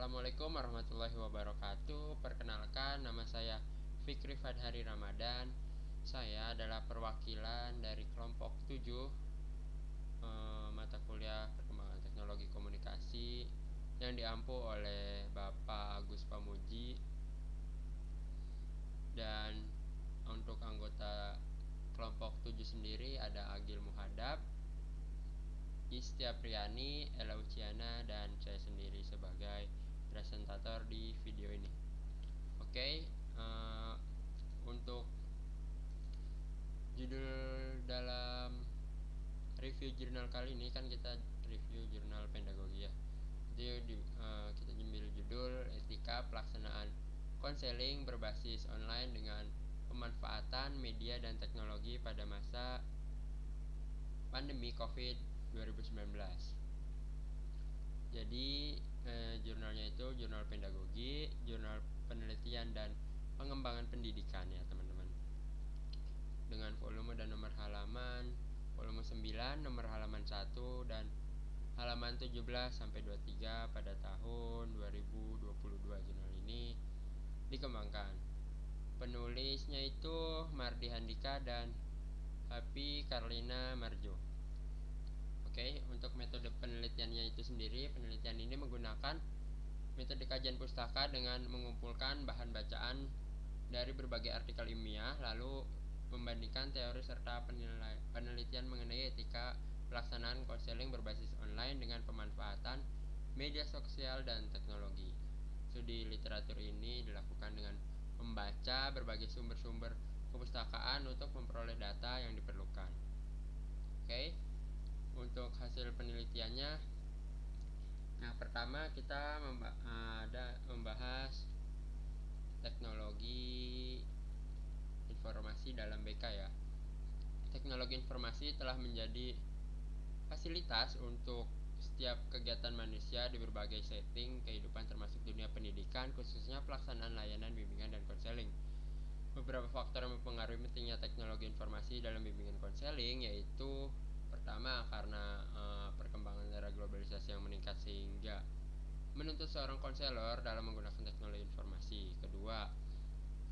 Assalamualaikum warahmatullahi wabarakatuh. Perkenalkan, nama saya Fikri Fadhari Ramadan. Saya adalah perwakilan dari kelompok 7 mata kuliah Perkembangan Teknologi Komunikasi yang diampu oleh Bapak Agus Pamuji. Dan untuk anggota kelompok 7 sendiri ada Agil Muhadab, Istia Priyani, Ella Uciana, dan saya sendiri sebagai presentator di video ini. Oke, untuk judul dalam review jurnal kali ini kan kita review jurnal pedagogi ya. Jadi kita ambil judul Etika Pelaksanaan Konseling Berbasis Online dengan Pemanfaatan Media dan Teknologi pada Masa Pandemi COVID-19. Jadi jurnalnya itu jurnal pedagogi, jurnal penelitian dan pengembangan pendidikan ya teman-teman. Dengan volume dan nomor halaman volume 9, nomor halaman 1 dan halaman 17 sampai 23 pada tahun 2022. Jurnal ini dikembangkan. Penulisnya itu Mardi Handika dan Happy Carlina Marjo. Oke, untuk metode penelitiannya itu sendiri, penelitian ini menggunakan metode kajian pustaka dengan mengumpulkan bahan bacaan dari berbagai artikel ilmiah, lalu membandingkan teori serta penelitian mengenai etika pelaksanaan konseling berbasis online dengan pemanfaatan media sosial dan teknologi. Studi literatur ini dilakukan dengan membaca berbagai sumber-sumber kepustakaan untuk memperoleh data yang diperlukan. Oke. Untuk hasil penelitiannya, nah pertama kita membahas teknologi informasi dalam BK ya. Teknologi informasi telah menjadi fasilitas untuk setiap kegiatan manusia di berbagai setting kehidupan termasuk dunia pendidikan, khususnya pelaksanaan layanan bimbingan dan konseling. Beberapa faktor yang mempengaruhi pentingnya teknologi informasi dalam bimbingan konseling yaitu pertama karena perkembangan era globalisasi yang meningkat sehingga menuntut seorang konselor dalam menggunakan teknologi informasi. Kedua,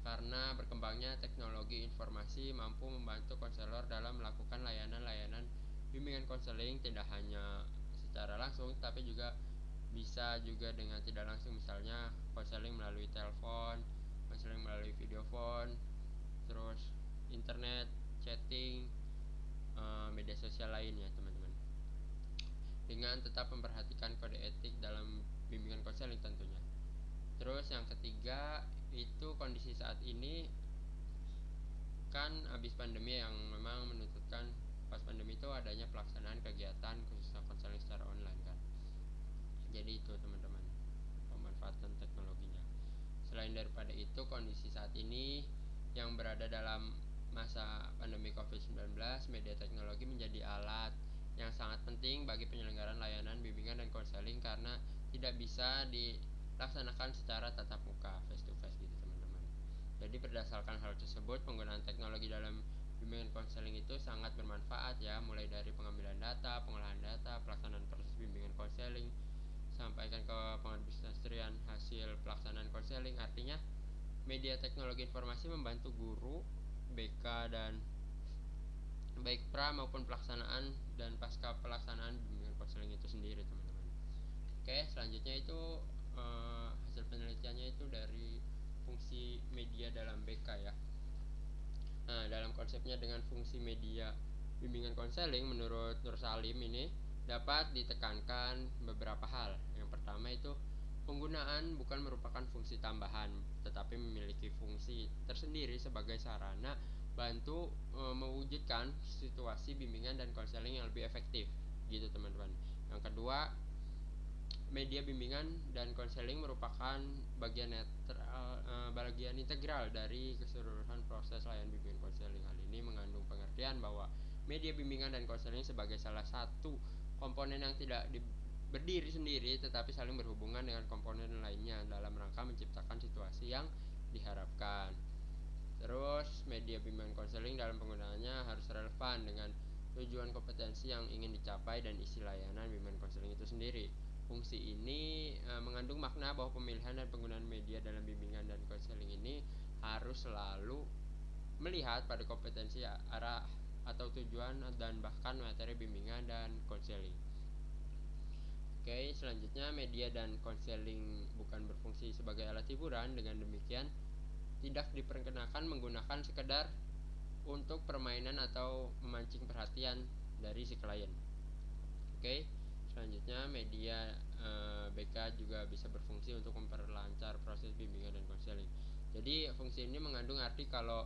karena berkembangnya teknologi informasi mampu membantu konselor dalam melakukan layanan-layanan bimbingan konseling tidak hanya secara langsung tapi juga bisa juga dengan tidak langsung, misalnya konseling melalui telepon, konseling melalui video phone, terus internet, chatting, media sosial lainnya teman-teman, dengan tetap memperhatikan kode etik dalam bimbingan konseling tentunya. Terus yang ketiga itu kondisi saat ini kan habis pandemi yang memang menuntutkan pas pandemi itu adanya pelaksanaan kegiatan khususnya konseling secara online kan. Jadi itu teman-teman pemanfaatan teknologinya. Selain daripada itu, kondisi saat ini yang berada dalam masa pandemi COVID-19, media teknologi menjadi alat yang sangat penting bagi penyelenggaraan layanan bimbingan dan konseling karena tidak bisa dilaksanakan secara tatap muka, face to face gitu teman-teman. Jadi berdasarkan hal tersebut, penggunaan teknologi dalam bimbingan konseling itu sangat bermanfaat ya, mulai dari pengambilan data, pengolahan data, pelaksanaan proses bimbingan konseling, sampaikan ke pengadministrasian hasil pelaksanaan konseling. Artinya media teknologi informasi membantu guru, BK dan baik pra maupun pelaksanaan dan pasca pelaksanaan bimbingan konseling itu sendiri teman-teman. Oke, selanjutnya itu hasil penelitiannya itu dari fungsi media dalam BK ya. Nah, dalam konsepnya dengan fungsi media bimbingan konseling, menurut Nur Salim ini dapat ditekankan beberapa hal. Yang pertama itu penggunaan bukan merupakan fungsi tambahan, tetapi memiliki fungsi tersendiri sebagai sarana bantu mewujudkan situasi bimbingan dan konseling yang lebih efektif, gitu teman-teman. Yang kedua, media bimbingan dan konseling merupakan bagian integral dari keseluruhan proses layanan bimbingan konseling. Hal ini mengandung pengertian bahwa media bimbingan dan konseling sebagai salah satu komponen yang tidak berdiri sendiri tetapi saling berhubungan dengan komponen lainnya dalam rangka menciptakan situasi yang diharapkan. Terus media bimbingan konseling dalam penggunaannya harus relevan dengan tujuan kompetensi yang ingin dicapai dan isi layanan bimbingan konseling itu sendiri. Fungsi ini mengandung makna bahwa pemilihan dan penggunaan media dalam bimbingan dan konseling ini harus selalu melihat pada kompetensi, arah atau tujuan dan bahkan materi bimbingan dan konseling. Oke, selanjutnya media dan konseling bukan berfungsi sebagai alat hiburan. Dengan demikian, tidak diperkenakan menggunakan sekedar untuk permainan atau memancing perhatian dari si klien. Oke, selanjutnya media BK juga bisa berfungsi untuk memperlancar proses bimbingan dan konseling. Jadi fungsi ini mengandung arti kalau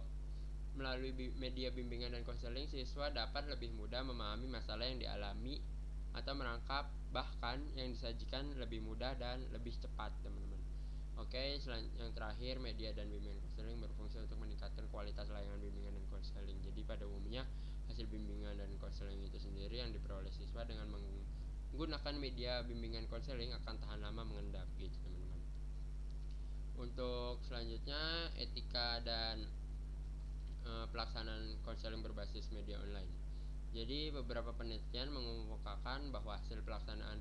melalui media bimbingan dan konseling, siswa dapat lebih mudah memahami masalah yang dialami atau merangkap bahkan yang disajikan lebih mudah dan lebih cepat, teman-teman. Oke, yang terakhir, media dan bimbingan konseling berfungsi untuk meningkatkan kualitas layanan bimbingan dan konseling. Jadi pada umumnya hasil bimbingan dan konseling itu sendiri yang diperoleh siswa dengan menggunakan media bimbingan konseling akan tahan lama mengendap gitu, teman-teman. Untuk selanjutnya, etika dan pelaksanaan konseling berbasis media online. Jadi beberapa penelitian mengemukakan bahwa hasil pelaksanaan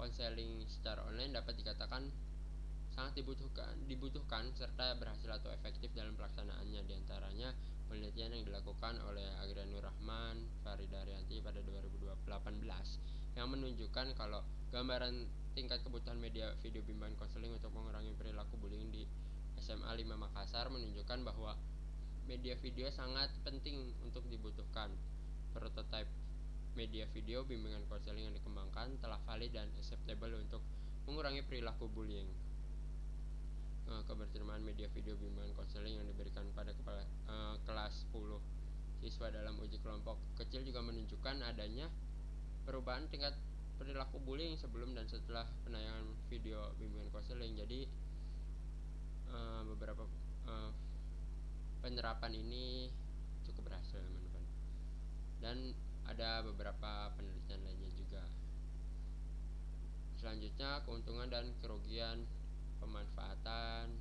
konseling secara online dapat dikatakan sangat dibutuhkan serta berhasil atau efektif dalam pelaksanaannya. Di antaranya penelitian yang dilakukan oleh Agrianur Rahman, Farida Rianti pada 2018 yang menunjukkan kalau gambaran tingkat kebutuhan media video bimbingan konseling untuk mengurangi perilaku bullying di SMA 5 Makassar menunjukkan bahwa media video sangat penting untuk dibutuhkan. Prototipe media video bimbingan konseling yang dikembangkan telah valid dan acceptable untuk mengurangi perilaku bullying. Kebersamaan media video bimbingan konseling yang diberikan pada kelas 10 siswa dalam uji kelompok kecil juga menunjukkan adanya perubahan tingkat perilaku bullying sebelum dan setelah penayangan video bimbingan konseling. Jadi beberapa penerapan ini cukup berhasil, teman-teman. Dan ada beberapa penelitian lainnya juga. Selanjutnya, keuntungan dan kerugian pemanfaatan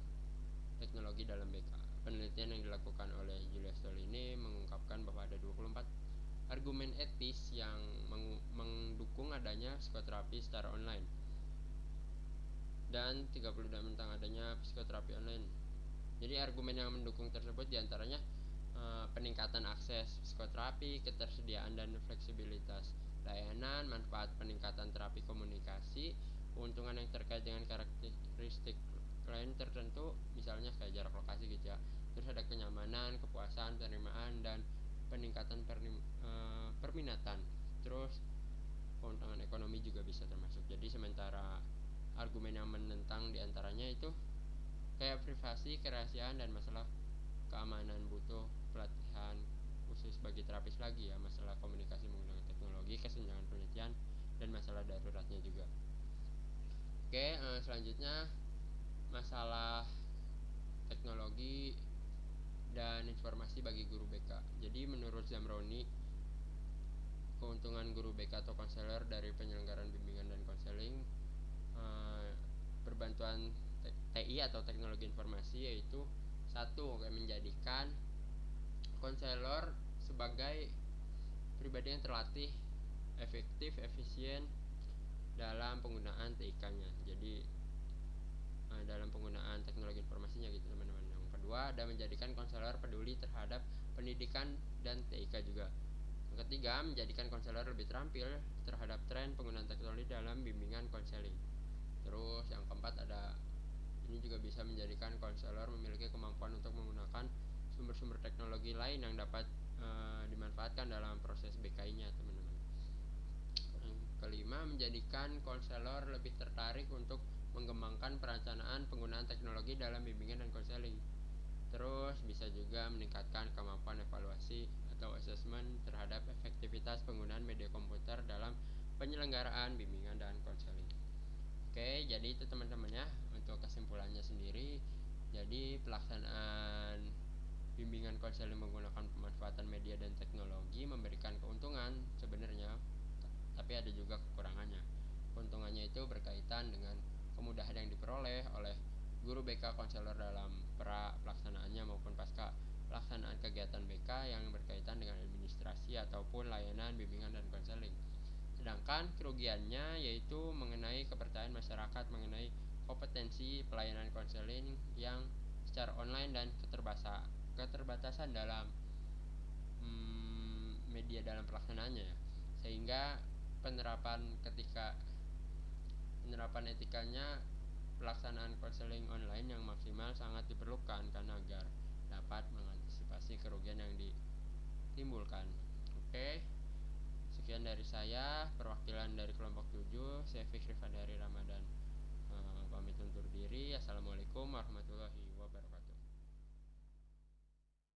teknologi dalam BK. Penelitian yang dilakukan oleh Julia Stoll ini mengungkapkan bahwa ada 24 argumen etis yang mendukung adanya psikoterapi secara online dan 32 tentang adanya psikoterapi online. Jadi argumen yang mendukung tersebut diantaranya peningkatan akses psikoterapi, ketersediaan dan fleksibilitas layanan, manfaat peningkatan terapi komunikasi, keuntungan yang terkait dengan karakteristik klien tertentu, misalnya kayak jarak lokasi gitu ya. Terus ada kenyamanan, kepuasan, penerimaan dan peningkatan perminatan. Terus keuntungan ekonomi juga bisa termasuk. Jadi sementara argumen yang menentang diantaranya itu kayak privasi, kerahasiaan dan masalah keamanan butuh pelatihan khusus bagi terapis lagi ya, masalah komunikasi menggunakan teknologi, kesenjangan penelitian dan masalah daruratnya juga. Oke, selanjutnya masalah teknologi dan informasi bagi guru BK. Jadi menurut Zamroni, keuntungan guru BK atau konselor dari penyelenggaraan bimbingan dan konseling berbantuan TI atau teknologi informasi yaitu satu, menjadikan konselor sebagai pribadi yang terlatih, efektif, efisien dalam penggunaan TIK-nya. Jadi dalam penggunaan teknologi informasinya gitu, teman-teman. Yang kedua, ada menjadikan konselor peduli terhadap pendidikan dan TIK juga. Yang ketiga, menjadikan konselor lebih terampil terhadap tren penggunaan teknologi dalam bimbingan konseling. Terus yang keempat, ada ini juga bisa menjadikan konselor memiliki kemampuan untuk menggunakan sumber-sumber teknologi lain yang dapat dimanfaatkan dalam proses BKI-nya, teman-teman. Yang kelima, menjadikan konselor lebih tertarik untuk mengembangkan perencanaan penggunaan teknologi dalam bimbingan dan konseling. Terus bisa juga meningkatkan kemampuan evaluasi atau asesmen terhadap efektivitas penggunaan media komputer dalam penyelenggaraan bimbingan dan konseling. Oke, jadi itu teman-teman ya untuk kesimpulannya sendiri. Jadi pelaksanaan bimbingan konseling menggunakan pemanfaatan media dan teknologi memberikan keuntungan sebenarnya, tapi ada juga kekurangannya. Keuntungannya itu berkaitan dengan kemudahan yang diperoleh oleh guru BK konselor dalam pelaksanaannya maupun pasca pelaksanaan kegiatan BK yang berkaitan dengan administrasi ataupun layanan bimbingan dan konseling. Sedangkan Sedangkan kerugiannya yaitu mengenai kepercayaan masyarakat mengenai kompetensi pelayanan konseling yang secara online dan keterbatasan dalam media dalam pelaksanaannya ya. Sehingga penerapan etikanya pelaksanaan konseling online yang maksimal sangat diperlukan karena agar dapat mengantisipasi kerugian yang ditimbulkan. Oke, sekian dari saya, perwakilan dari kelompok 7, saya Fikri Fadari Ramadan pamit undur diri. Assalamualaikum warahmatullahi wabarakatuh.